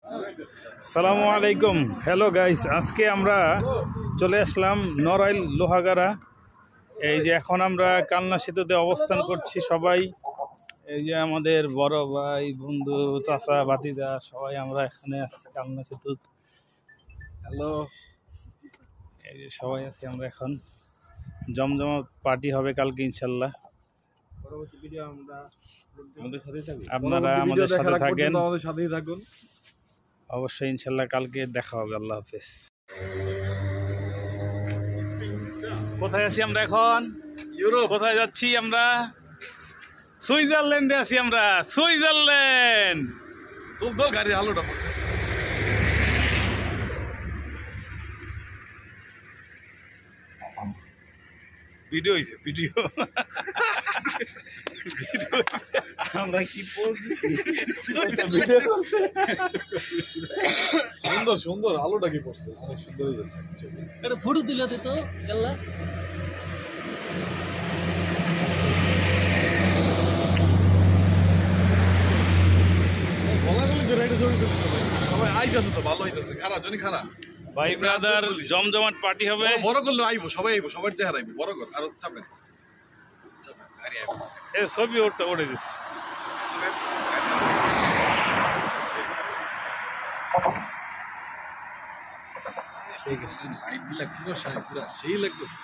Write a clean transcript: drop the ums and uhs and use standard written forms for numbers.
আসসালামু আলাইকুম। Hello guys, আজকে আমরা চলে আসলাম নড়াইল লোহাগাড়া। এই যে এখন আমরা কালনা সেতুতে অবস্থান করছি সবাই। এই যে আমাদের বড় ভাই, বন্ধু, চাচা, ভাতিজা সবাই আমরা এখানে আছি কালনা সেতু। হ্যালো, এই যে সবাই আছি আমরা এখন। জমজমাট পার্টি হবে কালকে ইনশাল্লাহ। পরবর্তী ভিডিও আমরা আপনারা আমাদের সাথে থাকেন, আমাদের সাথেই থাকুন। অবশ্যই ইনশাল্লাহ কালকে দেখা হবে। আল্লাহ হাফেজ। কোথায় আছি আমরা এখন? ইউরোপ। কোথায় যাচ্ছি আমরা? সুইজারল্যান্ডে আছি আমরা। সুইজারল্যান্ড। তোর গাড়ির আলোটা ভিডিও হয়েছে, ভিডিও আমরা কি সুন্দর সুন্দর আলোটা কি পড়ছে, অনেক সুন্দর হয়েছে। একটা ফটো তুলে দিত গেল্লা গলাগলি ধরে একটা ছবি তুলতে হবে। সবাই আইতাছে তো, ভালো হইতাছে। খারাপ জনি খারাপ ভাই ব্রাদার জমজমাট পার্টি হবে। বড় করলে আইবো, সবাই আইবো, সবার চেহারা আইবো। বড় কর আর চাপেন গাড়ি আইবো। এ ছবি ওঠে গেছে। লাইট দিলা পুরো সেই লাগতেছে।